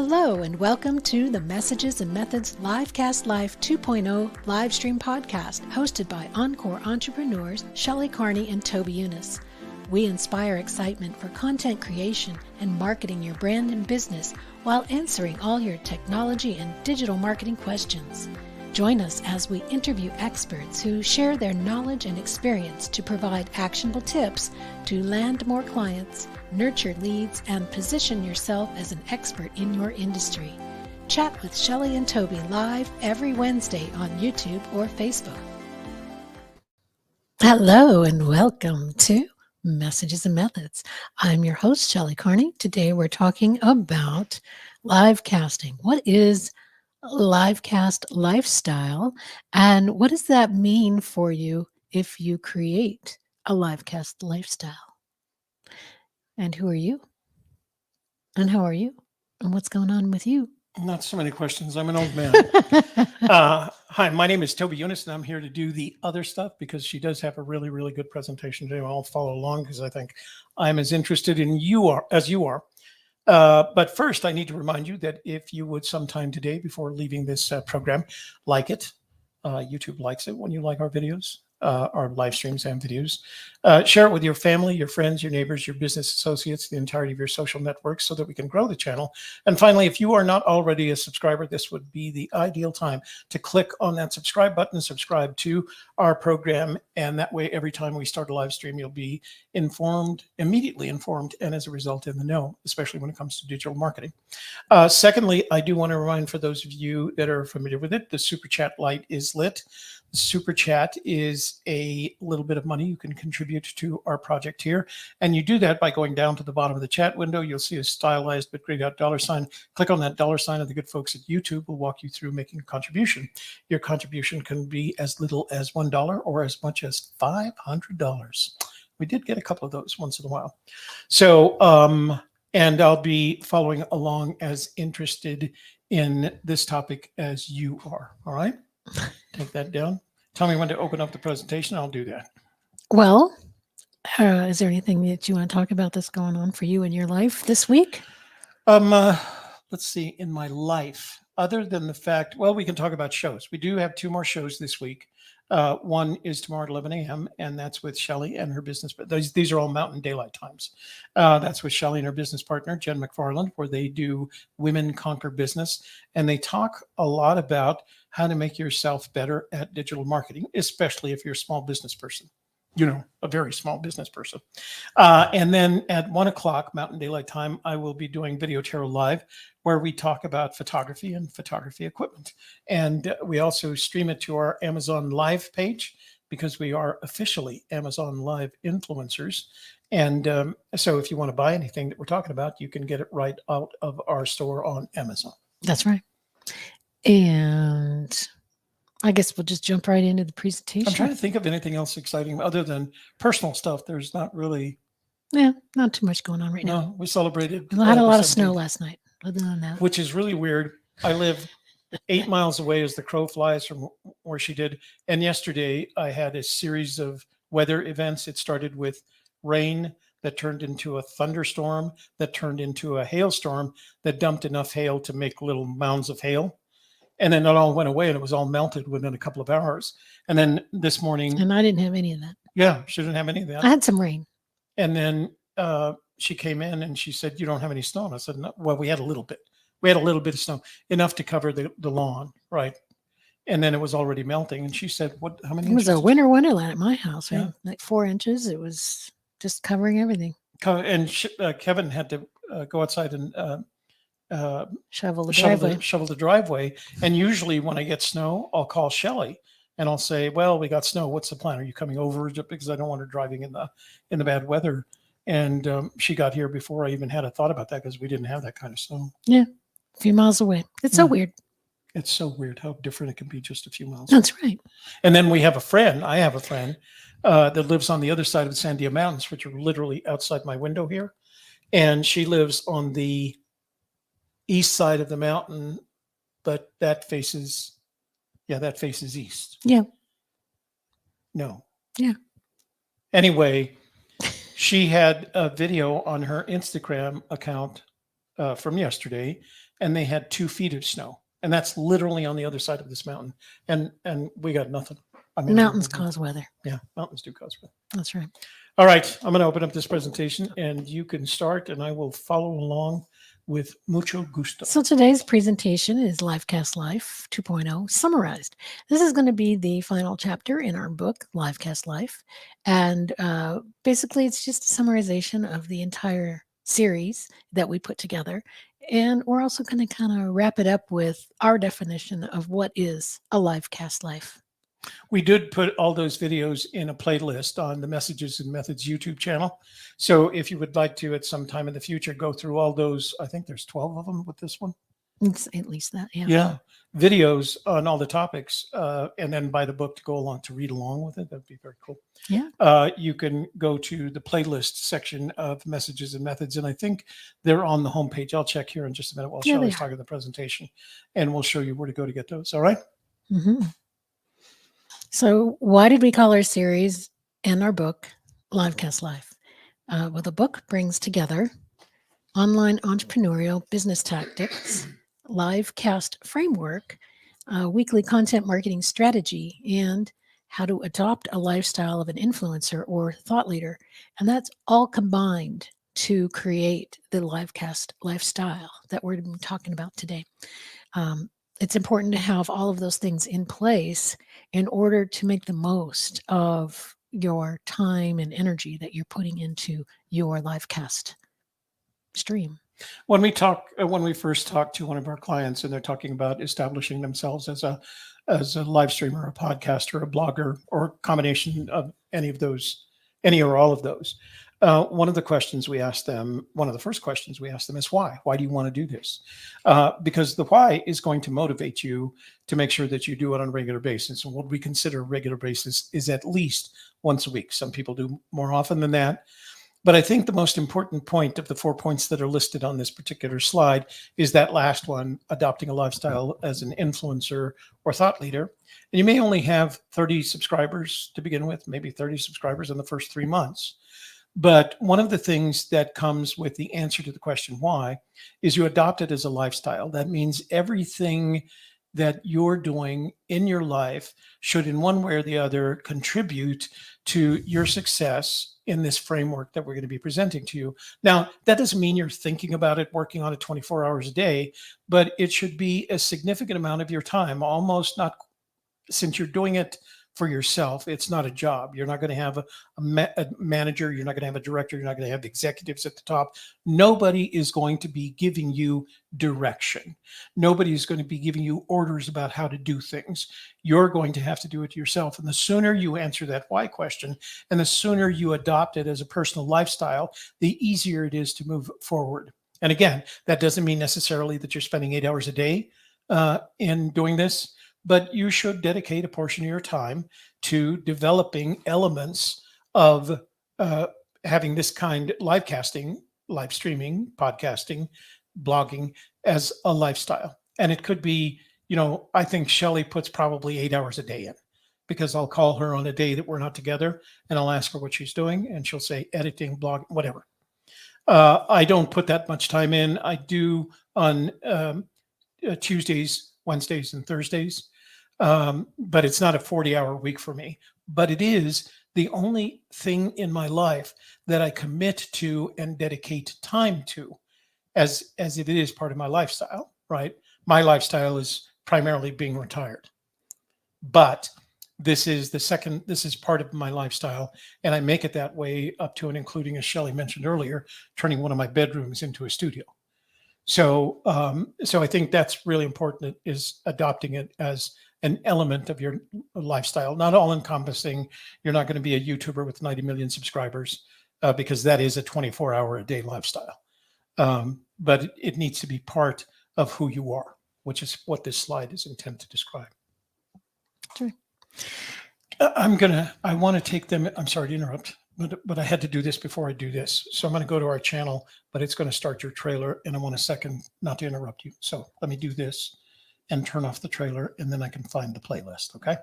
Hello and welcome to the Messages and Methods Livecast Live 2.0 live stream podcast hosted by Encore entrepreneurs Shelley, Carney, and Toby Younis. We inspire excitement for content creation and marketing your brand and business while answering all your technology and digital marketing questions. Join us as we interview experts who share their knowledge and experience to provide actionable tips to land more clients, nurture leads, and position yourself as an expert in your industry. Chat with Shelley and Toby live every Wednesday on YouTube or Facebook. Hello and welcome to Messages and Methods. I'm your host, Shelley Carney. Today we're talking about live casting. What is livecast lifestyle, and what does that mean for you if you create a livecast lifestyle? And who are you? And how are you? And what's going on with you? Not so many questions. I'm an old man. Hi, my name is Toby Younis, and I'm here to do the other stuff because she does have a really, really good presentation today. I'll follow along because I think I'm as interested in as you are. But first, I need to remind you that if you would sometime today before leaving this program, like it, YouTube likes it when you like our videos, our live streams and videos. Share it with your family, your friends, your neighbors, your business associates, the entirety of your social networks so that we can grow the channel. And finally, if you are not already a subscriber, this would be the ideal time to click on that subscribe button, subscribe to our program. And that way, every time we start a live stream, you'll be immediately informed, and as a result in the know, especially when it comes to digital marketing. Secondly, I do want to remind for those of you that are familiar with it, the Super Chat light is lit. The Super Chat is a little bit of money you can contribute to our project here. And you do that by going down to the bottom of the chat window. You'll see a stylized but grayed out $sign. Click on that $sign, and the good folks at YouTube will walk you through making a contribution. Your contribution can be as little as $1 or as much as $500. We did get a couple of those once in a while. So, and I'll be following along as interested in this topic as you are. All right? Take that down. Tell me when to open up the presentation. I'll do that. Well, is there anything that you want to talk about that's going on for you in your life this week? Let's see, in my life, other than the fact, well, we can talk about shows. We do have 2 more shows this week. One is tomorrow at 11 a.m., and that's with Shelley and her business. But these are all Mountain Daylight times. That's with Shelley and her business partner, Jen McFarland, where they do Women Conquer Business. And they talk a lot about how to make yourself better at digital marketing, especially if you're a small business person, a very small business person. And then at 1 o'clock Mountain Daylight time, I will be doing Video Tarot Live, where we talk about photography and photography equipment. And we also stream it to our Amazon Live page because we are officially Amazon Live influencers. And so if you want to buy anything that we're talking about, you can get it right out of our store on Amazon. That's right. And I guess we'll just jump right into the presentation. I'm trying to think of anything else exciting other than personal stuff. There's not really. Yeah, not too much going on right now. No, we celebrated. We had a lot of snow last night. Other than that, which is really weird. I live 8 miles away as the crow flies from where she did. And yesterday I had a series of weather events. It started with rain that turned into a thunderstorm, that turned into a hailstorm, that dumped enough hail to make little mounds of hail. And then it all went away and it was all melted within a couple of hours. And then this morning. And I didn't have any of that. Yeah, she didn't have any of that. I had some rain. And then she came in and she said, "You don't have any snow." And I said, "No." Well, we had a little bit. We had a little bit of snow, enough to cover the lawn, right? And then it was already melting. And she said, "What? How many?" It was inches? a winter wonderland at my house, right? Yeah. Like 4 inches. It was just covering everything. And Kevin had to go outside and shovel the driveway. And usually when I get snow, I'll call Shelley and I'll say, "Well, we got snow. What's the plan? Are you coming over?" Because I don't want her driving in the bad weather. And she got here before I even had a thought about that because we didn't have that kind of snow. Yeah, a few miles away. It's so weird. It's so weird how different it can be just a few miles. That's right. And then I have a friend that lives on the other side of the Sandia Mountains, which are literally outside my window here. And she lives on the east side of the mountain, but that faces east. Yeah. No. Yeah. Anyway, she had a video on her Instagram account from yesterday and they had 2 feet of snow. And that's literally on the other side of this mountain. And we got nothing. I mean, Mountains cause weather. Yeah, mountains do cause weather. That's right. All right, I'm going to open up this presentation, and you can start, and I will follow along with mucho gusto. So today's presentation is Livecast Life 2.0 summarized. This is going to be the final chapter in our book, Livecast Life. And basically, it's just a summarization of the entire series that we put together. And we're also going to kind of wrap it up with our definition of what is a Livecast Life. We did put all those videos in a playlist on the Messages and Methods YouTube channel. So if you would like to, at some time in the future, go through all those, I think there's 12 of them with this one. It's at least that, yeah. Yeah, videos on all the topics, and then buy the book to go along, to read along with it. That'd be very cool. Yeah. You can go to the playlist section of Messages and Methods, and I think they're on the homepage. I'll check here in just a minute while Shelley's talking the presentation, and we'll show you where to go to get those. All right? Mm-hmm. So why did we call our series and our book Livecast Life? Well, the book brings together online entrepreneurial business tactics, livecast framework, weekly content marketing strategy, and how to adopt a lifestyle of an influencer or thought leader. And that's all combined to create the Livecast lifestyle that we're talking about today. It's important to have all of those things in place in order to make the most of your time and energy that you're putting into your livecast stream. When we first talked to one of our clients, and they're talking about establishing themselves as a live streamer, a podcaster, a blogger, or a combination of any or all of those, one of the first questions we asked them is why? Why do you want to do this? Because the why is going to motivate you to make sure that you do it on a regular basis. And what we consider a regular basis is at least once a week. Some people do more often than that. But I think the most important point of the 4 points that are listed on this particular slide is that last one, adopting a lifestyle as an influencer or thought leader. And you may only have 30 subscribers to begin with, maybe 30 subscribers in the first 3 months. But one of the things that comes with the answer to the question why is you adopt it as a lifestyle. That means everything that you're doing in your life should in one way or the other contribute to your success in this framework that we're going to be presenting to you. Now, that doesn't mean you're thinking about it, working on it 24 hours a day, but it should be a significant amount of your time, almost not, since you're doing it for yourself. It's not a job. You're not going to have a manager. You're not going to have a director. You're not going to have executives at the top. Nobody is going to be giving you direction. Nobody is going to be giving you orders about how to do things. You're going to have to do it yourself. And the sooner you answer that why question, and the sooner you adopt it as a personal lifestyle, the easier it is to move forward. And again, that doesn't mean necessarily that you're spending 8 hours a day in doing this, but you should dedicate a portion of your time to developing elements of having this kind live casting, live streaming, podcasting, blogging as a lifestyle. And it could be, I think Shelley puts probably 8 hours a day in, because I'll call her on a day that we're not together and I'll ask her what she's doing and she'll say editing, blog, whatever. I don't put that much time in. I do on Tuesdays, Wednesdays, and Thursdays. But it's not a 40-hour week for me. But it is the only thing in my life that I commit to and dedicate time to as it is part of my lifestyle, right? My lifestyle is primarily being retired. But this is part of my lifestyle, and I make it that way up to and including, as Shelley mentioned earlier, turning one of my bedrooms into a studio. So I think that's really important, is adopting it as an element of your lifestyle, not all encompassing. You're not going to be a YouTuber with 90 million subscribers because that is a 24-hour-a-day lifestyle. But it needs to be part of who you are, which is what this slide is intended to describe. Sure. I want to take them. I'm sorry to interrupt, but I had to do this before I do this. So I'm going to go to our channel, but it's going to start your trailer, and I want a second not to interrupt you. So let me do this and turn off the trailer, and then I can find the playlist, okay?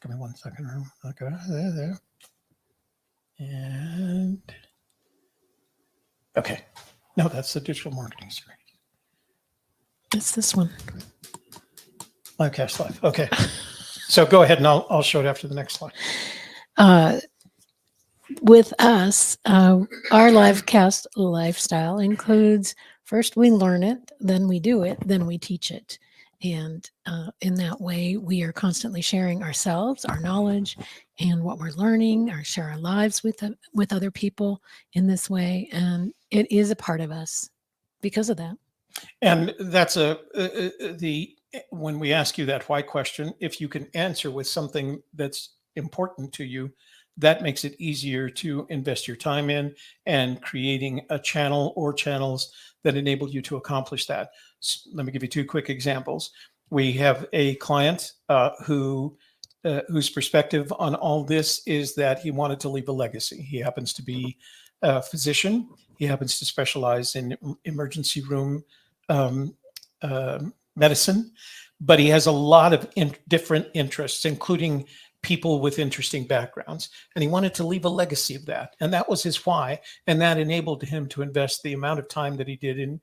Give me 1 second. Okay, there. And, okay. No, that's the digital marketing series. It's this one. Livecast Live. Okay. So go ahead and I'll show it after the next slide. With us, our Livecast lifestyle includes first we learn it, then we do it, then we teach it. And in that way, we are constantly sharing ourselves, our knowledge, and what we're learning, or share our lives with other people in this way. And it is a part of us because of that. And that's when we ask you that why question, if you can answer with something that's important to you, that makes it easier to invest your time in and creating a channel or channels that enable you to accomplish that. So let me give you two quick examples. We have a client whose perspective on all this is that he wanted to leave a legacy. He happens to be a physician. He happens to specialize in emergency room medicine, but he has a lot of different interests, including people with interesting backgrounds. And he wanted to leave a legacy of that. And that was his why. And that enabled him to invest the amount of time that he did in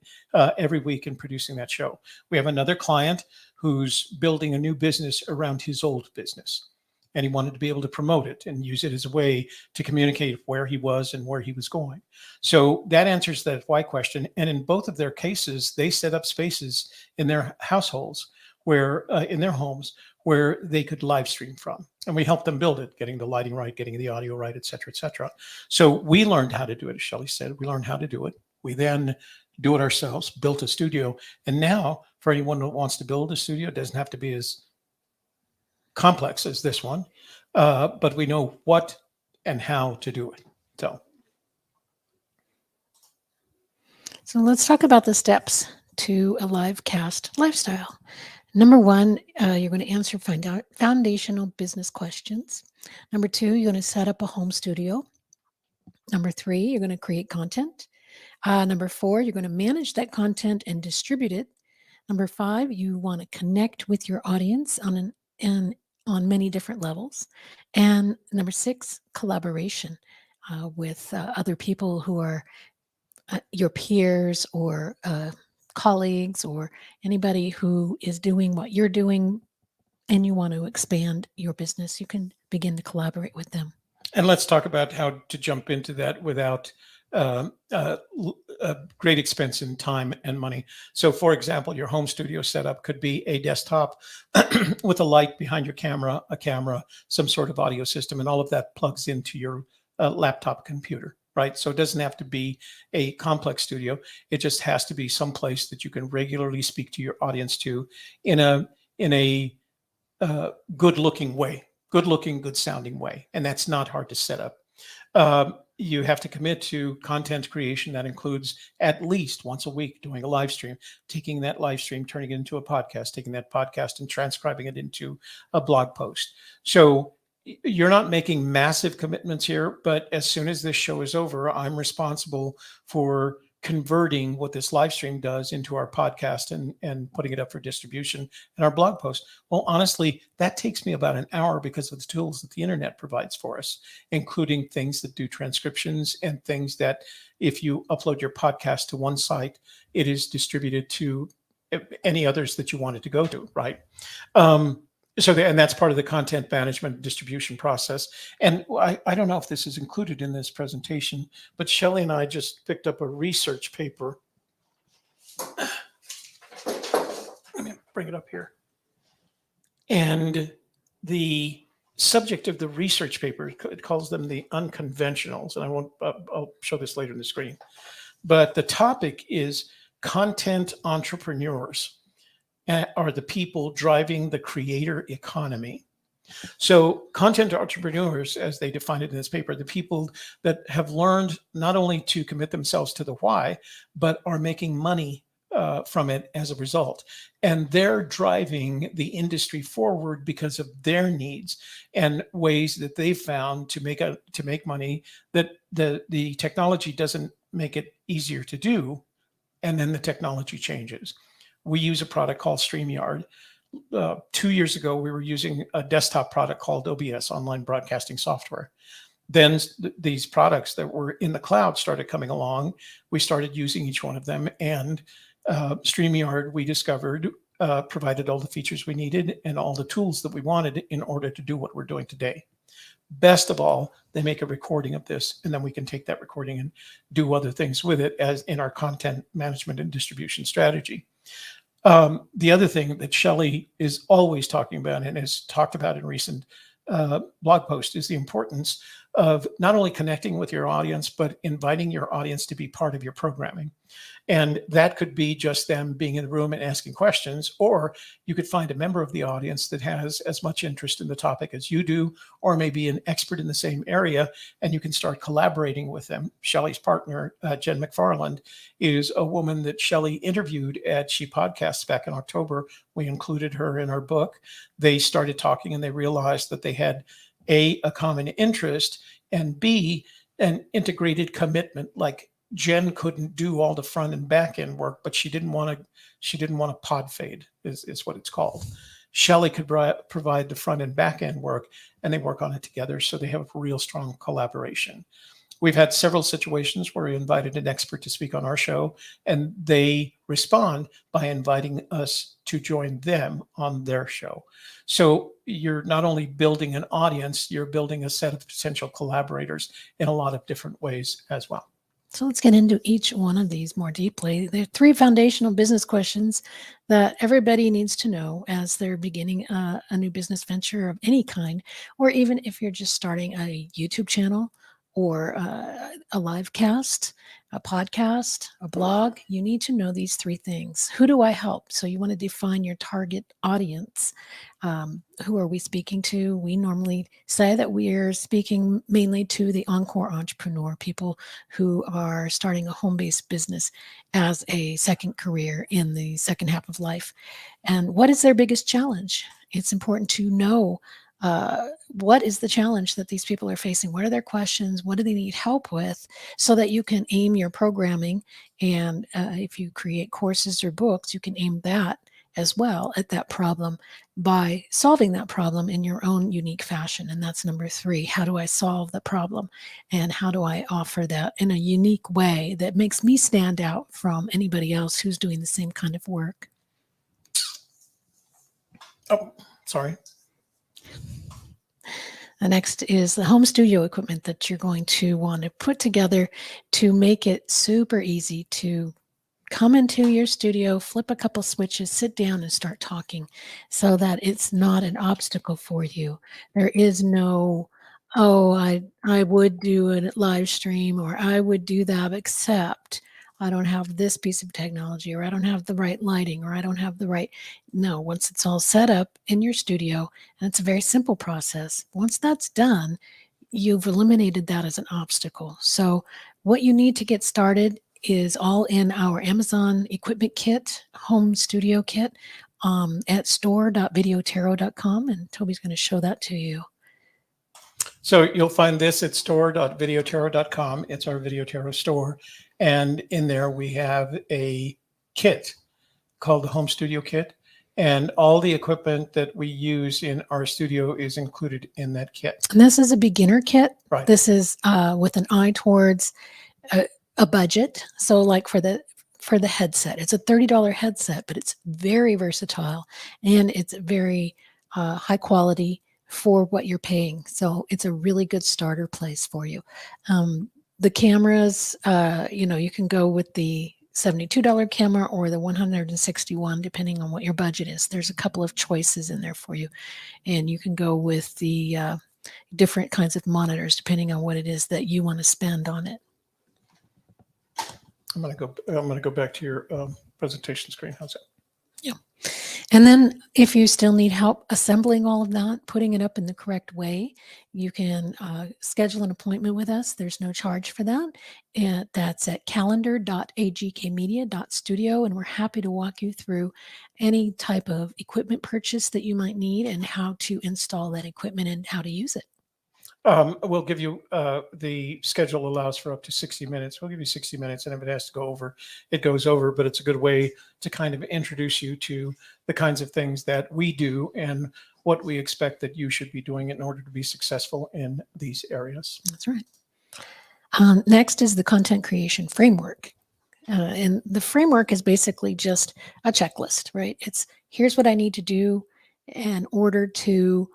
every week in producing that show. We have another client who's building a new business around his old business. And he wanted to be able to promote it and use it as a way to communicate where he was and where he was going. So that answers that why question. And in both of their cases, they set up spaces in their households where, in their homes, where they could live stream from. And we helped them build it, getting the lighting right, getting the audio right, et cetera, et cetera. So we learned how to do it, as Shelley said. We learned how to do it. We then do it ourselves, built a studio. And now, for anyone who wants to build a studio, it doesn't have to be as complex as this one, but we know what and how to do it. So let's talk about the steps to a livecast lifestyle. Number one, you're going to answer foundational business questions. Number two, you're going to set up a home studio. Number three, you're going to create content. Number four, you're going to manage that content and distribute it. Number five, you want to connect with your audience on many different levels. And number six, collaboration with other people who are your peers or colleagues or anybody who is doing what you're doing and you want to expand your business. You can begin to collaborate with them. And let's talk about how to jump into that without great expense in time and money. So for example, your home studio setup could be a desktop with a light behind your camera, a camera, some sort of audio system, and all of that plugs into your laptop computer, right? So it doesn't have to be a complex studio. It just has to be someplace that you can regularly speak to your audience to in a good-looking way, good sounding way. And that's not hard to set up. You have to commit to content creation that includes at least once a week doing a live stream, taking that live stream, turning it into a podcast, taking that podcast and transcribing it into a blog post. So you're not making massive commitments here, but as soon as this show is over, I'm responsible for converting what this live stream does into our podcast and putting it up for distribution and our blog post. Well, honestly, that takes me about an hour because of the tools that the internet provides for us, including things that do transcriptions and things that if you upload your podcast to one site, it is distributed to any others that you want it to go to, right? And that's part of the content management distribution process. And I don't know if this is included in this presentation, but Shelley and I just picked up a research paper. Let me bring it up here. And the subject of the research paper, it calls them the unconventionals. And I'll show this later in the screen. But the topic is content entrepreneurs. Are the people driving the creator economy. So content entrepreneurs, as they define it in this paper, the people that have learned not only to commit themselves to the why, but are making money from it as a result. And they're driving the industry forward because of their needs and ways that they've found to make money that the technology doesn't make it easier to do. And then the technology changes. We use a product called StreamYard. 2 years ago, we were using a desktop product called OBS, online broadcasting software. Then these products that were in the cloud started coming along. We started using each one of them, and StreamYard, we discovered, provided all the features we needed and all the tools that we wanted in order to do what we're doing today. Best of all, they make a recording of this, and then we can take that recording and do other things with it as in our content management and distribution strategy. The other thing that Shelley is always talking about and has talked about in recent blog posts is the importance of not only connecting with your audience, but inviting your audience to be part of your programming. And that could be just them being in the room and asking questions, or you could find a member of the audience that has as much interest in the topic as you do, or maybe an expert in the same area, and you can start collaborating with them. Shelley's partner, Jen McFarland, is a woman that Shelley interviewed at She Podcasts back in October. We included her in our book. They started talking and they realized that they had a common interest, and B, an integrated commitment. Like Jen couldn't do all the front and back end work, but she didn't want to pod fade is what it's called. Shelley could provide the front and back end work, and they work on it together. So they have a real strong collaboration. We've had several situations where we invited an expert to speak on our show, and they respond by inviting us to join them on their show. So you're not only building an audience, you're building a set of potential collaborators in a lot of different ways as well. So let's get into each one of these more deeply. There are 3 foundational business questions that everybody needs to know as they're beginning a new business venture of any kind, or even if you're just starting a YouTube channel or a live cast, a podcast, a blog. You need to know these 3 things. Who do I help? So you want to define your target audience. Who are we speaking to? We normally say that we are speaking mainly to the Encore entrepreneur, people who are starting a home-based business as a second career in the second half of life. And what is their biggest challenge? It's important to know what is the challenge that these people are facing? What are their questions? What do they need help with? So that you can aim your programming. And if you create courses or books, you can aim that as well at that problem by solving that problem in your own unique fashion. And that's number 3. How do I solve the problem? And how do I offer that in a unique way that makes me stand out from anybody else who's doing the same kind of work? Oh, sorry. The next is the home studio equipment that you're going to want to put together to make it super easy to come into your studio, flip a couple switches, sit down and start talking so that it's not an obstacle for you. There is no, oh, I would do a live stream or I would do that, except I don't have this piece of technology, or I don't have the right lighting, or I don't have the right. No, once it's all set up in your studio, and it's a very simple process. Once that's done, you've eliminated that as an obstacle. So what you need to get started is all in our Amazon equipment kit, home studio kit, at store.videotarot.com, and Toby's going to show that to you. So you'll find this at store.videotarot.com. It's our Video Tarot store. And in there we have a kit called the Home Studio Kit. And all the equipment that we use in our studio is included in that kit. And this is a beginner kit. Right. This is with an eye towards a budget. So like for the headset, it's a $30 headset, but it's very versatile and it's very high quality for what you're paying. So it's a really good starter place for you. The cameras, you can go with the $72 camera or the $161, depending on what your budget is. There's a couple of choices in there for you. And you can go with the different kinds of monitors, depending on what it is that you want to spend on it. I'm going to go back to your presentation screen. How's that? Yeah. And then if you still need help assembling all of that, putting it up in the correct way, you can schedule an appointment with us. There's no charge for that. And that's at calendar.agkmedia.studio. And we're happy to walk you through any type of equipment purchase that you might need and how to install that equipment and how to use it. We'll give you, the schedule allows for up to 60 minutes. We'll give you 60 minutes, and if it has to go over, it goes over, but it's a good way to kind of introduce you to the kinds of things that we do and what we expect that you should be doing in order to be successful in these areas. That's right. Next is the content creation framework. And the framework is basically just a checklist, right? It's here's what I need to do in order to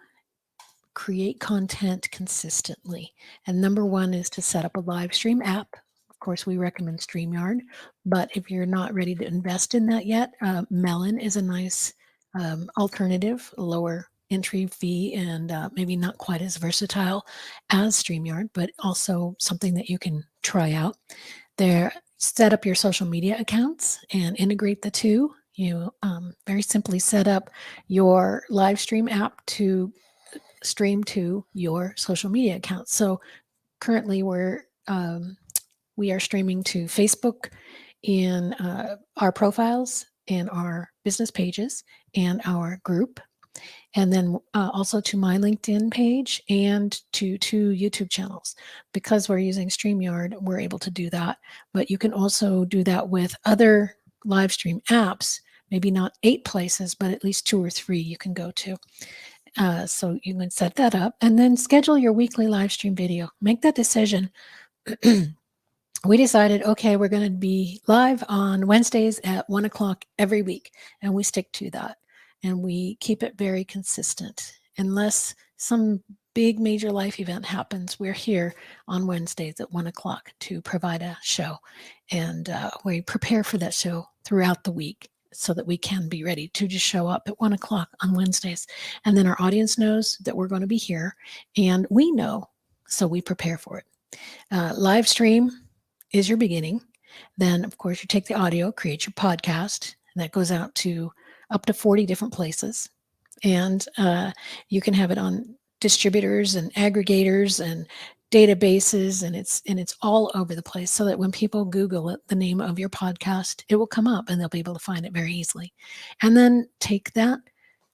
create content consistently. And number one is to set up a live stream app. Of course, we recommend StreamYard, but if you're not ready to invest in that yet, Melon is a nice alternative, lower entry fee, and maybe not quite as versatile as StreamYard, but also something that you can try out. There, set up your social media accounts and integrate the two. You very simply set up your live stream app to stream to your social media accounts. So currently we are streaming to Facebook in our profiles and our business pages and our group, and then also to my LinkedIn page and to two YouTube channels. Because we're using StreamYard, we're able to do that. But you can also do that with other live stream apps, maybe not 8 places, but at least 2 or 3 you can go to. So you can set that up and then schedule your weekly live stream video. Make that decision. We decided, okay, we're going to be live on Wednesdays at 1 o'clock every week, and we stick to that. And we keep it very consistent. Unless some big major life event happens, we're here on Wednesdays at 1 o'clock to provide a show. And we prepare for that show throughout the week so that we can be ready to just show up at 1 o'clock on Wednesdays. And then our audience knows that we're going to be here, and we know, so we prepare for it. Live stream is your beginning. Then, of course, you take the audio, create your podcast, and that goes out to up to 40 different places. And you can have it on distributors and aggregators and databases, and it's all over the place, so that when people Google it, the name of your podcast, it will come up and they'll be able to find it very easily. And then take that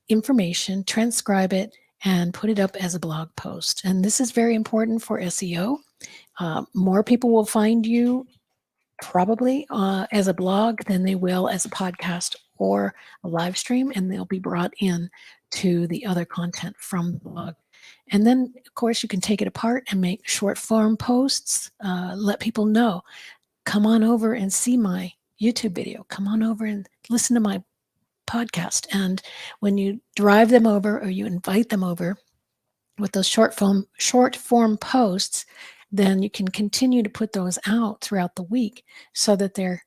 information, transcribe it, and put it up as a blog post. And this is very important for SEO. More people will find you probably as a blog than they will as a podcast or a live stream, and they'll be brought in to the other content from the blog. And then, of course, you can take it apart and make short form posts. Let people know, come on over and see my YouTube video. Come on over and listen to my podcast. And when you drive them over or you invite them over with those short form posts, then you can continue to put those out throughout the week so that they're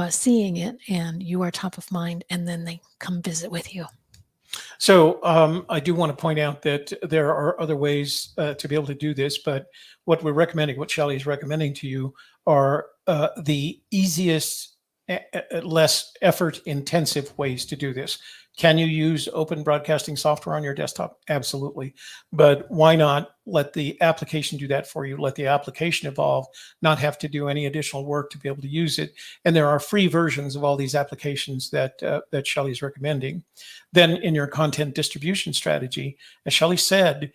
seeing it and you are top of mind, and then they come visit with you. So I do want to point out that there are other ways to be able to do this, but what we're recommending, what Shelley is recommending to you, are the easiest, less effort intensive ways to do this. Can you use open broadcasting software on your desktop? Absolutely. But why not let the application do that for you? Let the application evolve, not have to do any additional work to be able to use it. And there are free versions of all these applications that that Shelley is recommending. Then in your content distribution strategy, as Shelley said,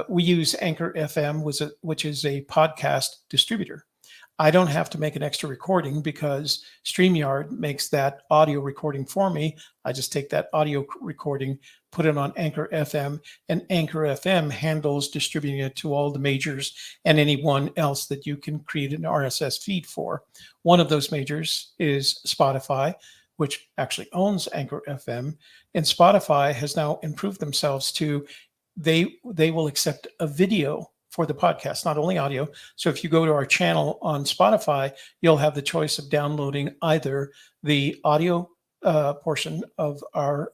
we use Anchor FM, which is a podcast distributor. I don't have to make an extra recording because StreamYard makes that audio recording for me. I just take that audio recording, put it on Anchor FM, and Anchor FM handles distributing it to all the majors and anyone else that you can create an RSS feed for. One of those majors is Spotify, which actually owns Anchor FM. And Spotify has now improved themselves to they will accept a video for the podcast, not only audio. So if you go to our channel on Spotify, you'll have the choice of downloading either the audio portion of our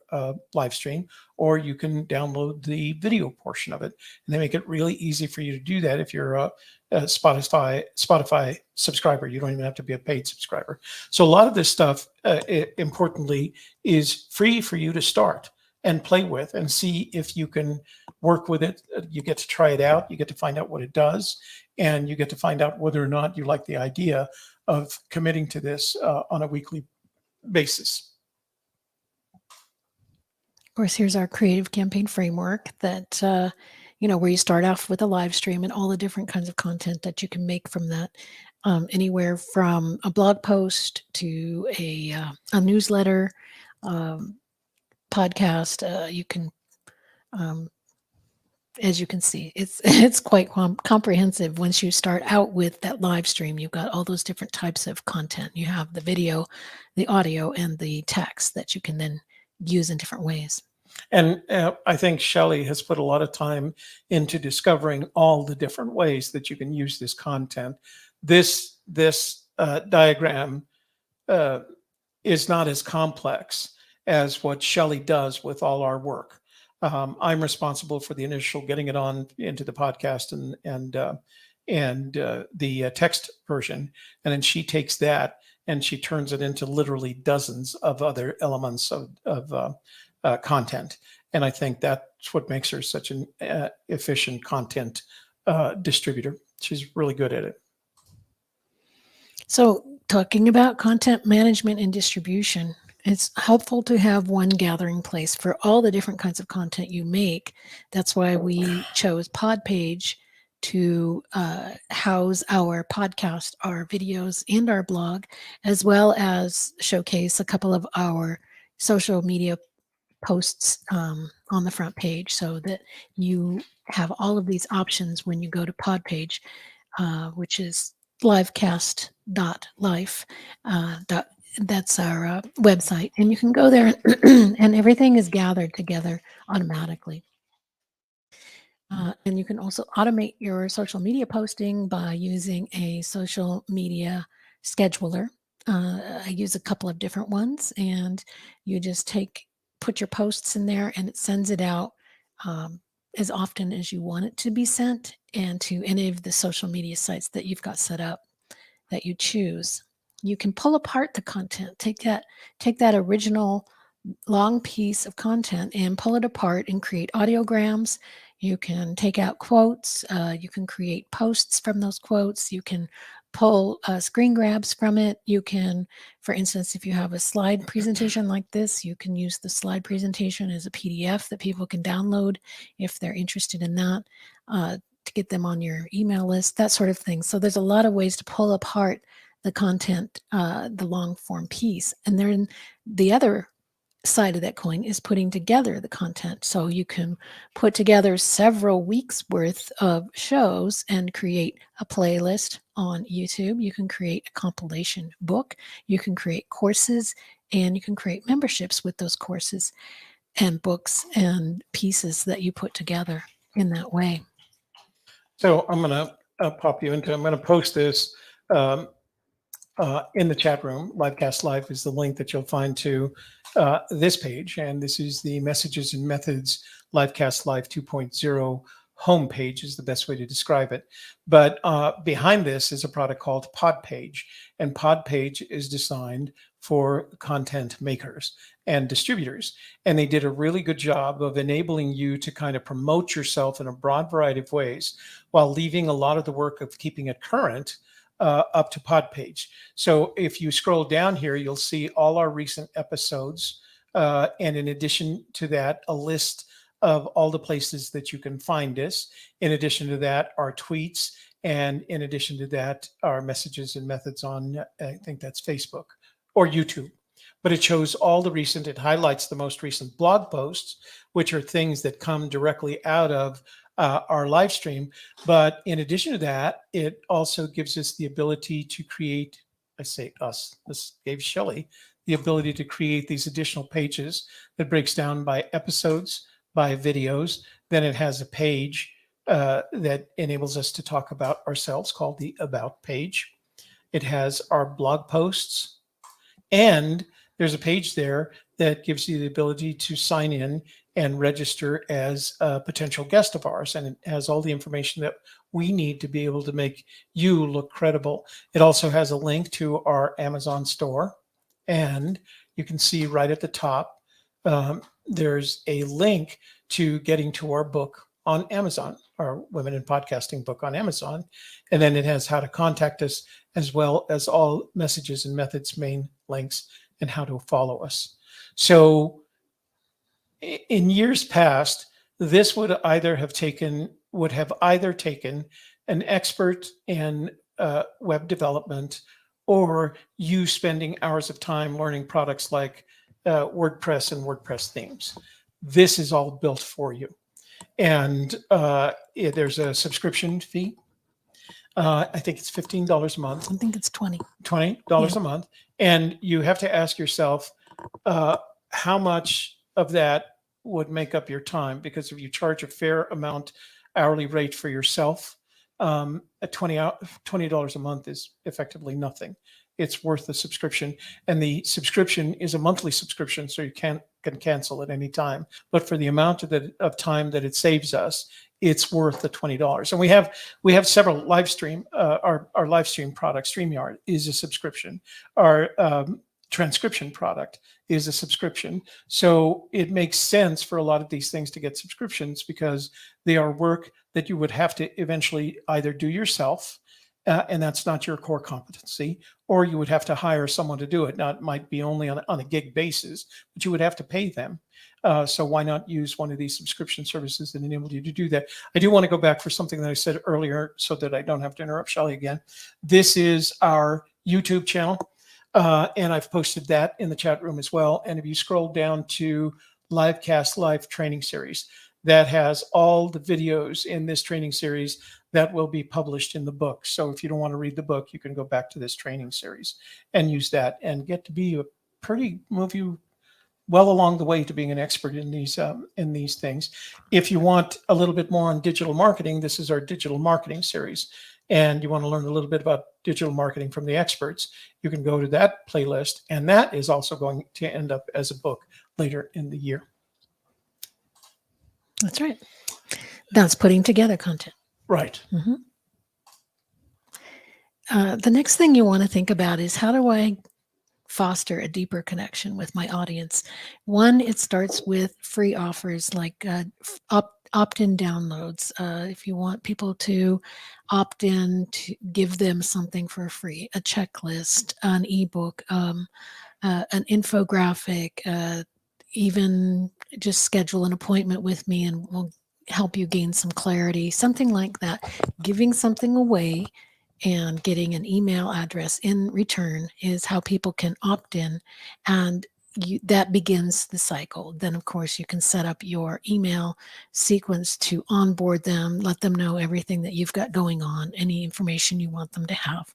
live stream, or you can download the video portion of it. And they make it really easy for you to do that if you're a Spotify subscriber. You don't even have to be a paid subscriber. So a lot of this stuff, importantly, is free for you to start and play with and see if you can work with it. You get to try it out. You get to find out what it does. And you get to find out whether or not you like the idea of committing to this on a weekly basis. Of course, here's our creative campaign framework that, where you start off with a live stream and all the different kinds of content that you can make from that. Anywhere from a blog post to a newsletter, podcast. You can as you can see, it's quite comprehensive. Once you start out with that live stream, you've got all those different types of content. You have the video, the audio, and the text that you can then use in different ways. And I think Shelley has put a lot of time into discovering all the different ways that you can use this content. This diagram is not as complex as what Shelley does with all our work. I'm responsible for the initial getting it on into the podcast and the text version, and then she takes that and she turns it into literally dozens of other elements of content. And I think that's what makes her such an efficient content distributor. She's really good at it. So, talking about content management and distribution, it's helpful to have one gathering place for all the different kinds of content you make. That's why we chose Podpage to house our podcast, our videos, and our blog, as well as showcase a couple of our social media posts on the front page, so that you have all of these options when you go to Podpage, which is livecast.life. That's our website, and you can go there and everything is gathered together automatically. And you can also automate your social media posting by using a social media scheduler. I use a couple of different ones, and you just put your posts in there, and it sends it out as often as you want it to be sent, and to any of the social media sites that you've got set up that you choose. You can pull apart the content, take that original long piece of content and pull it apart and create audiograms. You can take out quotes. You can create posts from those quotes. You can pull screen grabs from it. You can, for instance, if you have a slide presentation like this, you can use the slide presentation as a PDF that people can download if they're interested in that, to get them on your email list, that sort of thing. So there's a lot of ways to pull apart the content, the long form piece. And then the other side of that coin is putting together the content. So you can put together several weeks worth of shows and create a playlist on YouTube. You can create a compilation book. You can create courses, and you can create memberships with those courses and books and pieces that you put together in that way. So I'm going to pop you into, I'm going to post this in the chat room. Livecast Live is the link that you'll find to this page. And this is the Messages and Methods Livecast Live 2.0 homepage is the best way to describe it. But behind this is a product called Podpage. And Podpage is designed for content makers and distributors. And they did a really good job of enabling you to kind of promote yourself in a broad variety of ways while leaving a lot of the work of keeping it current up to Podpage. So if you scroll down here, you'll see all our recent episodes. And in addition to that, a list of all the places that you can find us. In addition to that, our tweets. And in addition to that, our messages and methods on, I think that's Facebook or YouTube. But it shows all the recent, it highlights the most recent blog posts, which are things that come directly out of our live stream. But in addition to that, it also gives us the ability to create, I say us, this gave Shelley the ability to create these additional pages that breaks down by episodes, by videos. Then it has a page that enables us to talk about ourselves called the About page. It has our blog posts, and there's a page there that gives you the ability to sign in and register as a potential guest of ours. And it has all the information that we need to be able to make you look credible. It also has a link to our Amazon store. And you can see right at the top, there's a link to getting to our book on Amazon, our Women in Podcasting book on Amazon. And then it has how to contact us, as well as all messages and methods, main links, and how to follow us. So in years past, this would have either taken an expert in web development, or you spending hours of time learning products like WordPress and WordPress themes. This is all built for you. and there's a subscription fee. I think it's $15 a month. I think it's 20. $20 a month, and you have to ask yourself how much of that would make up your time, because if you charge a fair amount hourly rate for yourself, at $20 a month is effectively nothing. It's worth the subscription, and the subscription is a monthly subscription, so you can cancel at any time. But for the amount of time that it saves us, it's worth the $20. And we have several live stream. Our live stream product, StreamYard, is a subscription. Our transcription product is a subscription. So it makes sense for a lot of these things to get subscriptions, because they are work that you would have to eventually either do yourself, and that's not your core competency, or you would have to hire someone to do it. Now, it might be only on a gig basis, but you would have to pay them. So why not use one of these subscription services that enable you to do that? I do want to go back for something that I said earlier so that I don't have to interrupt Shelley again. This is our YouTube channel, and I've posted that in the chat room as well. And if you scroll down to Livecast Live Training Series, that has all the videos in this training series that will be published in the book. So if you don't want to read the book, you can go back to this training series and use that and get to be move you well along the way to being an expert in these things. If you want a little bit more on digital marketing, this is our digital marketing series. And you want to learn a little bit about digital marketing from the experts, you can go to that playlist. And that is also going to end up as a book later in the year. That's right. That's putting together content. Right. Mm-hmm. The next thing you want to think about is, how do I foster a deeper connection with my audience? One, it starts with free offers like opt-in downloads. If you want people to opt in, to give them something for free, a checklist, an ebook, an infographic, even just schedule an appointment with me and we'll help you gain some clarity, something like that. Giving something away and getting an email address in return is how people can opt in, and that begins the cycle. Then, of course, you can set up your email sequence to onboard them, let them know everything that you've got going on, any information you want them to have.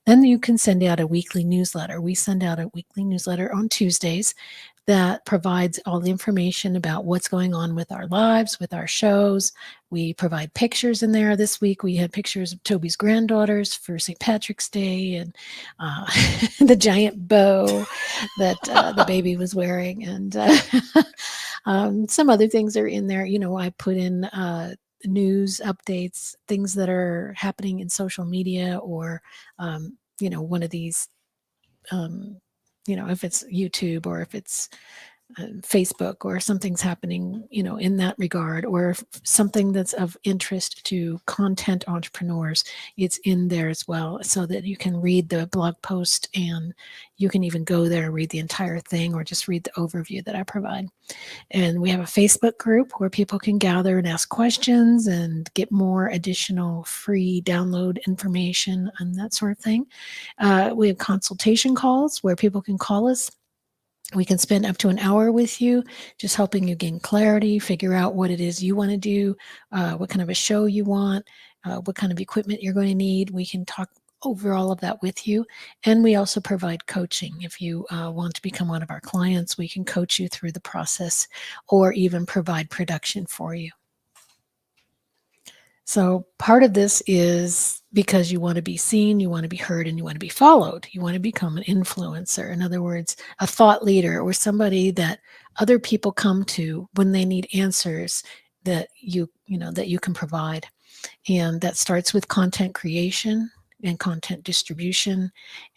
Then you can send out a weekly newsletter. We send out a weekly newsletter on Tuesdays that provides all the information about what's going on with our lives, with our shows. We provide pictures in there. This week we had pictures of Toby's granddaughters for St. Patrick's Day, and the giant bow that the baby was wearing, and some other things are in there. You know, I put in news updates, things that are happening in social media, or you know, one of these you know, if it's YouTube or if it's Facebook or something's happening, you know, in that regard, or if something that's of interest to content entrepreneurs, it's in there as well, so that you can read the blog post and you can even go there and read the entire thing, or just read the overview that I provide. And we have a Facebook group where people can gather and ask questions and get more additional free download information and that sort of thing. We have consultation calls where people can call us. We can spend up to an hour with you, just helping you gain clarity, figure out what it is you want to do, what kind of a show you want, what kind of equipment you're going to need. We can talk over all of that with you. And we also provide coaching. If you want to become one of our clients, we can coach you through the process, or even provide production for you. So part of this is because you want to be seen, you want to be heard, and you want to be followed. You want to become an influencer. In other words, a thought leader, or somebody that other people come to when they need answers that you can provide. And that starts with content creation and content distribution,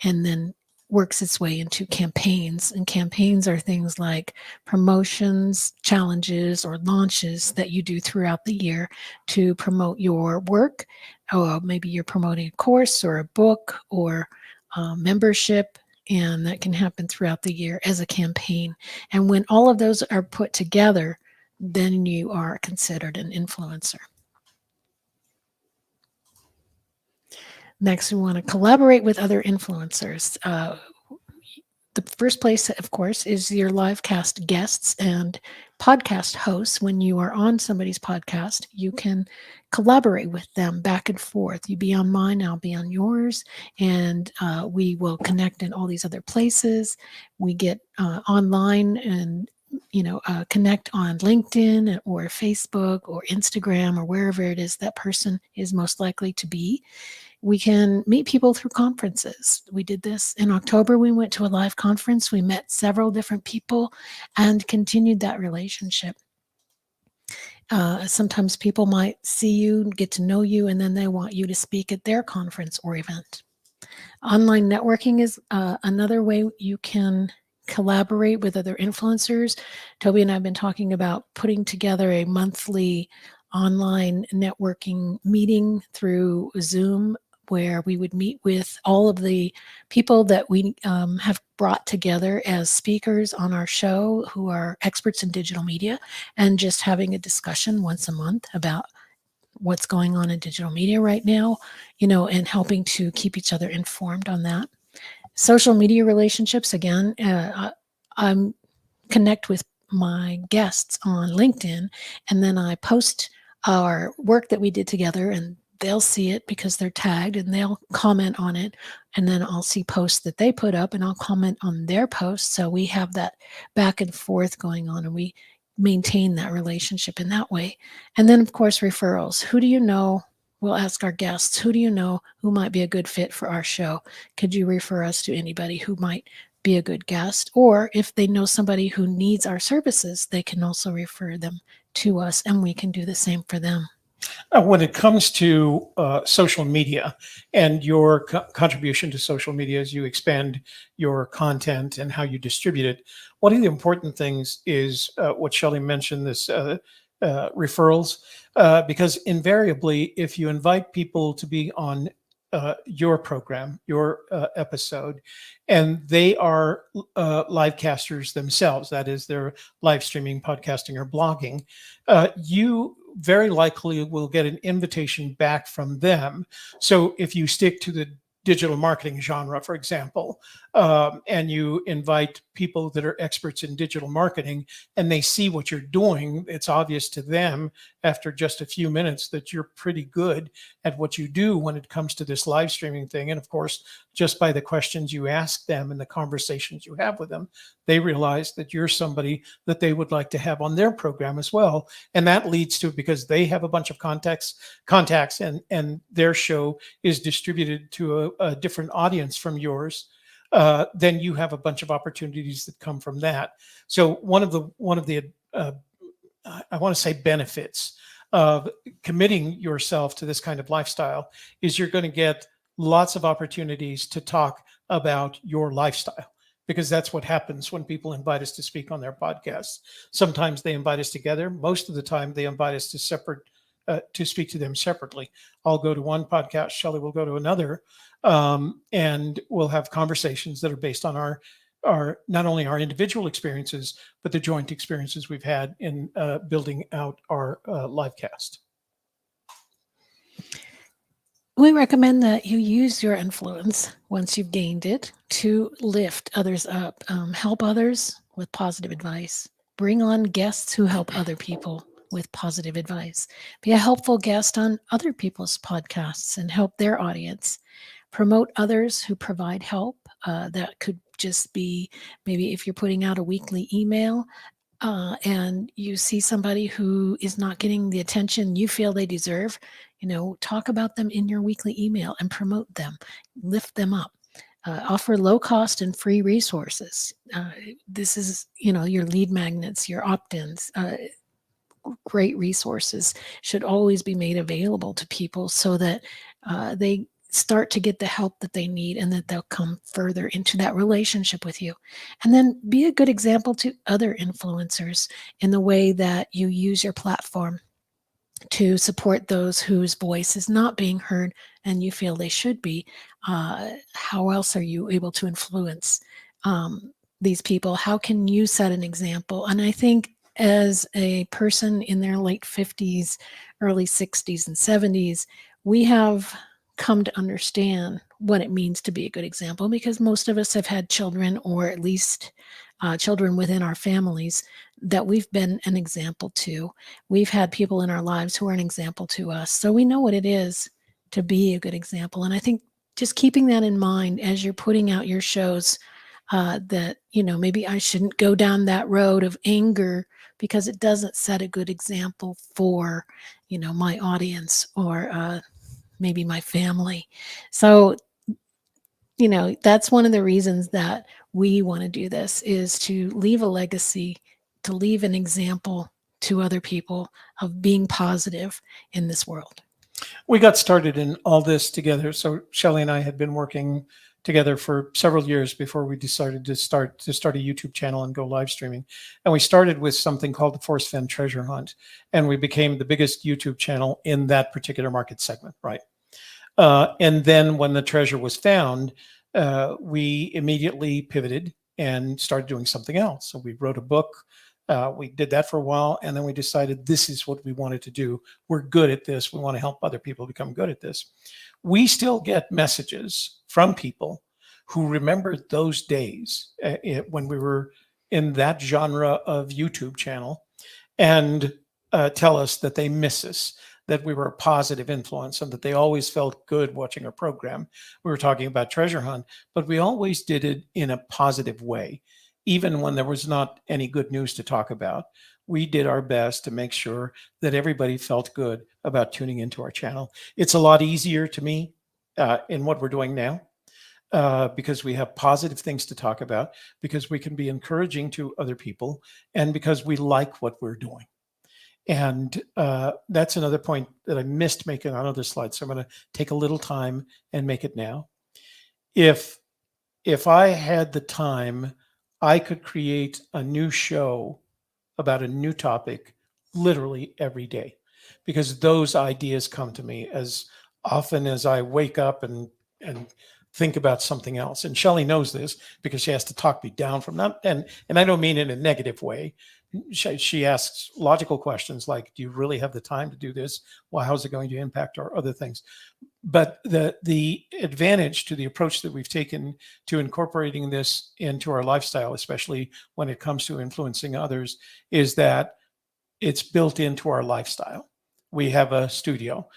and then works its way into campaigns. And campaigns are things like promotions, challenges, or launches that you do throughout the year to promote your work. Maybe you're promoting a course or a book or membership, and that can happen throughout the year as a campaign. And when all of those are put together, then you are considered an influencer. Next, we want to collaborate with other influencers. The first place, of course, is your Livecast guests, and podcast hosts, when you are on somebody's podcast, you can collaborate with them back and forth. You be on mine, I'll be on yours, and we will connect in all these other places. We get online and connect on LinkedIn or Facebook or Instagram or wherever it is that person is most likely to be. We can meet people through conferences. We did this in October. We went to a live conference. We met several different people and continued that relationship. Sometimes people might see you, get to know you, and then they want you to speak at their conference or event. Online networking is another way you can collaborate with other influencers. Toby and I have been talking about putting together a monthly online networking meeting through Zoom, where we would meet with all of the people that we have brought together as speakers on our show who are experts in digital media, and just having a discussion once a month about what's going on in digital media right now, and helping to keep each other informed on that. Social media relationships, again, I'm connect with my guests on LinkedIn, and then I post our work that we did together, and they'll see it because they're tagged, and they'll comment on it, and then I'll see posts that they put up and I'll comment on their posts. So we have that back and forth going on, and we maintain that relationship in that way. And then, of course, referrals. Who do you know? We'll ask our guests, who do you know who might be a good fit for our show? Could you refer us to anybody who might be a good guest? Or if they know somebody who needs our services, they can also refer them to us, and we can do the same for them. When it comes to social media and your contribution to social media as you expand your content and how you distribute it, one of the important things is what Shelley mentioned, this referrals, because invariably, if you invite people to be on your program, your episode, and they are live casters themselves, that is, they're live streaming, podcasting, or blogging, you very likely will get an invitation back from them. So if you stick to the digital marketing genre, for example, and you invite people that are experts in digital marketing and they see what you're doing, it's obvious to them after just a few minutes that you're pretty good at what you do when it comes to this live streaming thing. And of course, just by the questions you ask them and the conversations you have with them, they realize that you're somebody that they would like to have on their program as well. And that leads to, because they have a bunch of contacts and their show is distributed to a different audience from yours, then you have a bunch of opportunities that come from that. So one of the I want to say benefits of committing yourself to this kind of lifestyle is you're going to get lots of opportunities to talk about your lifestyle, because that's what happens when people invite us to speak on their podcasts. Sometimes they invite us together. Most of the time they invite us to speak to them separately. I'll go to one podcast, Shelley will go to another, and we'll have conversations that are based on our not only our individual experiences, but the joint experiences we've had in building out our live cast. We recommend that you use your influence once you've gained it to lift others up, help others with positive advice, bring on guests who help other people with positive advice, be a helpful guest on other people's podcasts and help their audience, promote others who provide help. That could just be maybe if you're putting out a weekly email, and you see somebody who is not getting the attention you feel they deserve, talk about them in your weekly email and promote them, lift them up. Offer low cost and free resources. This is, your lead magnets, your opt-ins. Great resources should always be made available to people so that they start to get the help that they need and that they'll come further into that relationship with you. And then be a good example to other influencers in the way that you use your platform to support those whose voice is not being heard and you feel they should be. How else are you able to influence these people? How can you set an example? And I think as a person in their late 50s, early 60s and 70s, we have come to understand what it means to be a good example, because most of us have had children or at least children within our families that we've been an example to. We've had people in our lives who are an example to us. So we know what it is to be a good example. And I think just keeping that in mind as you're putting out your shows, that, maybe I shouldn't go down that road of anger because it doesn't set a good example for, my audience or maybe my family. So, that's one of the reasons that we want to do this, is to leave a legacy, to leave an example to other people of being positive in this world. We got started in all this together. So Shelley and I had been working together for several years before we decided to start a YouTube channel and go live streaming. And we started with something called the Force Fend Treasure Hunt, and we became the biggest YouTube channel in that particular market segment, right? And then when the treasure was found, we immediately pivoted and started doing something else. So we wrote a book. We did that for a while, and then we decided this is what we wanted to do. We're good at this. We want to help other people become good at this. We still get messages from people who remembered those days when we were in that genre of YouTube channel, and tell us that they miss us, that we were a positive influence, and that they always felt good watching our program. We were talking about Treasure Hunt, but we always did it in a positive way. Even when there was not any good news to talk about, we did our best to make sure that everybody felt good about tuning into our channel. It's a lot easier to me in what we're doing now because we have positive things to talk about, because we can be encouraging to other people, and because we like what we're doing. And that's another point that I missed making on other slides. So I'm going to take a little time and make it now. If I had the time, I could create a new show about a new topic literally every day, because those ideas come to me as often as I wake up and think about something else. And Shelley knows this because she has to talk me down from that. And I don't mean in a negative way. She asks logical questions like, do you really have the time to do this? Well, how's it going to impact our other things? But the advantage to the approach that we've taken to incorporating this into our lifestyle, especially when it comes to influencing others, is that it's built into our lifestyle. We have a studio.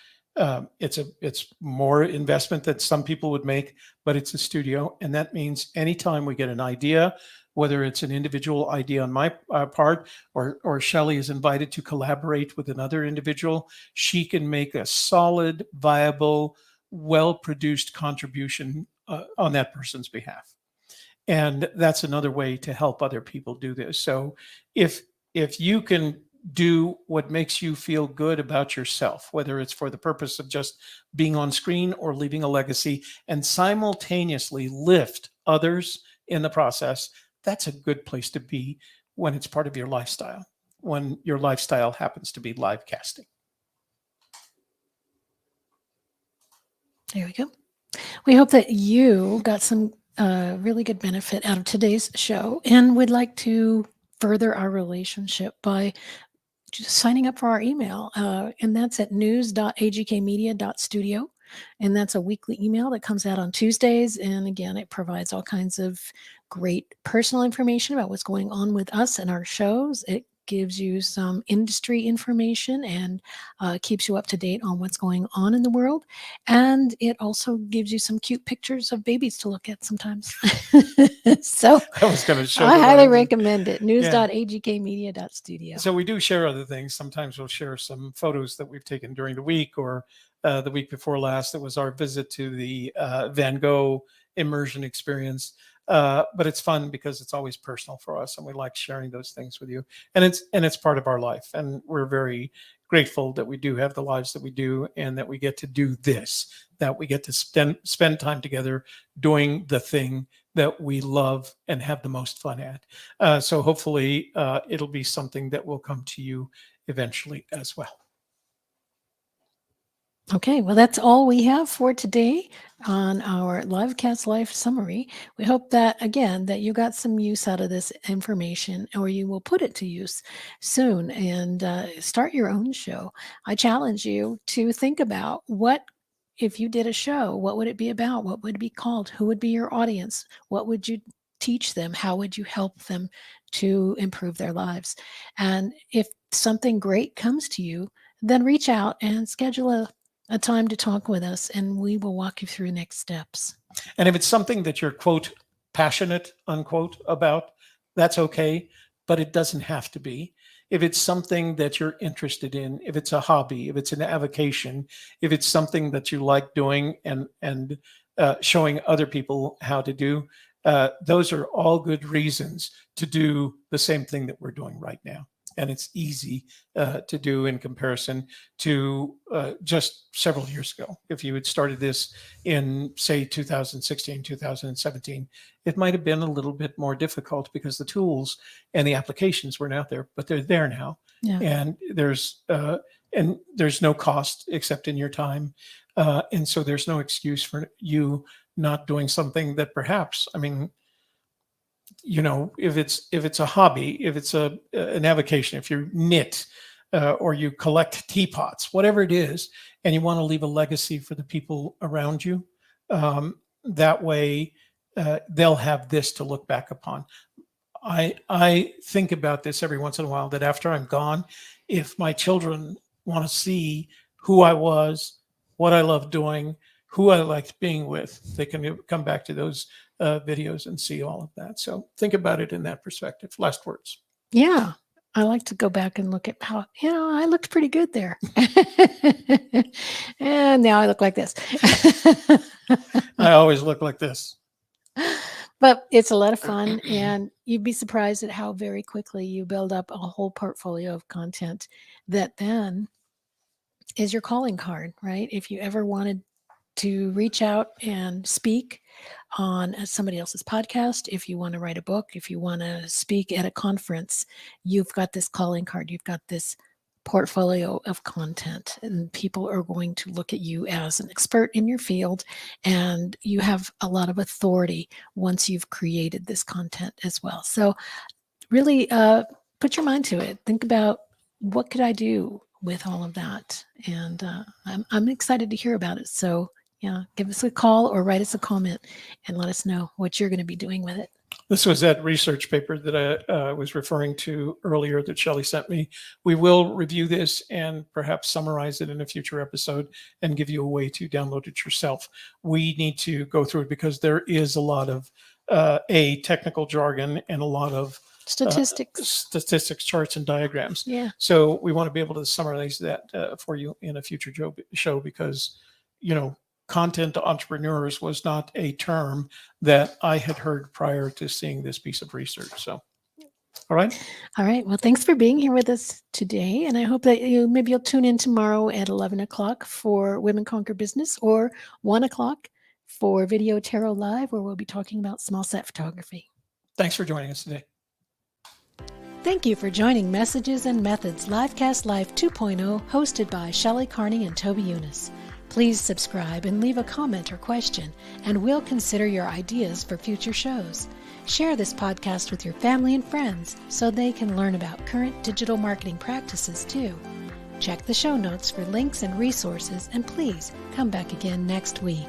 It's more investment that some people would make, but it's a studio. And that means anytime we get an idea, whether it's an individual idea on my part, or Shelley is invited to collaborate with another individual, she can make a solid, viable, well-produced contribution on that person's behalf. And that's another way to help other people do this. So if you can do what makes you feel good about yourself, whether it's for the purpose of just being on screen or leaving a legacy, and simultaneously lift others in the process, that's a good place to be when it's part of your lifestyle, when your lifestyle happens to be live casting. There we go. We hope that you got some really good benefit out of today's show, and would like to further our relationship by just signing up for our email. And that's at news.agkmedia.studio. And that's a weekly email that comes out on Tuesdays. And again, it provides all kinds of great personal information about what's going on with us and our shows. It gives you some industry information and keeps you up to date on what's going on in the world. And it also gives you some cute pictures of babies to look at sometimes. So I was going to show I highly recommend it. News.agkmedia.studio. So we do share other things. Sometimes we'll share some photos that we've taken during the week, or the week before last, it was our visit to the Van Gogh immersion experience. But it's fun because it's always personal for us, and we like sharing those things with you. And it's part of our life, and we're very grateful that we do have the lives that we do, and that we get to do this, that we get to spend time together doing the thing that we love and have the most fun at. So hopefully it'll be something that will come to you eventually as well. Okay, well, that's all we have for today on our Livecast Life Summary. We hope that, again, that you got some use out of this information, or you will put it to use soon and start your own show. I challenge you to think about, what if you did a show, what would it be about? What would it be called? Who would be your audience? What would you teach them? How would you help them to improve their lives? And if something great comes to you, then reach out and schedule a time to talk with us, and we will walk you through next steps. And if it's something that you're, quote, passionate, unquote, about, that's okay, but it doesn't have to be. If it's something that you're interested in, if it's a hobby, if it's an avocation, if it's something that you like doing and showing other people how to do, those are all good reasons to do the same thing that we're doing right now. And it's easy to do in comparison to just several years ago. If you had started this in, say, 2016, 2017, it might have been a little bit more difficult because the tools and the applications weren't out there, but they're there now. Yeah. And there's no cost except in your time. And so there's no excuse for you not doing something that perhaps, I mean, you know, if it's a hobby, if it's an avocation, if you knit or you collect teapots, whatever it is, and you want to leave a legacy for the people around you, that way they'll have this to look back upon. I think about this every once in a while, that after I'm gone, if my children want to see who I was, what I love doing, who I liked being with, they can come back to those videos and see all of that. So think about it in that perspective. Last words. Yeah. I like to go back and look at how, I looked pretty good there. And now I look like this. I always look like this. But it's a lot of fun, and you'd be surprised at how very quickly you build up a whole portfolio of content that then is your calling card, right? If you ever wanted to reach out and speak on somebody else's podcast, if you want to write a book, if you want to speak at a conference, you've got this calling card, you've got this portfolio of content, and people are going to look at you as an expert in your field, and you have a lot of authority once you've created this content as well. So really put your mind to it. Think about, what could I do with all of that? And I'm excited to hear about it. So yeah, give us a call or write us a comment and let us know what you're going to be doing with it. This was that research paper that I was referring to earlier that Shelley sent me. We will review this and perhaps summarize it in a future episode and give you a way to download it yourself. We need to go through it because there is a lot of technical jargon and a lot of statistics, charts, and diagrams. Yeah. So we want to be able to summarize that for you in a future show because, content entrepreneurs was not a term that I had heard prior to seeing this piece of research. So, all right. Well, thanks for being here with us today. And I hope that you'll tune in tomorrow at 11 o'clock for Women Conquer Business, or 1 o'clock for Video Tarot Live, where we'll be talking about small set photography. Thanks for joining us today. Thank you for joining Messages and Methods Livecast Live 2.0, hosted by Shelley, Carney, and Toby Younis. Please subscribe and leave a comment or question, and we'll consider your ideas for future shows. Share this podcast with your family and friends so they can learn about current digital marketing practices too. Check the show notes for links and resources, and please come back again next week.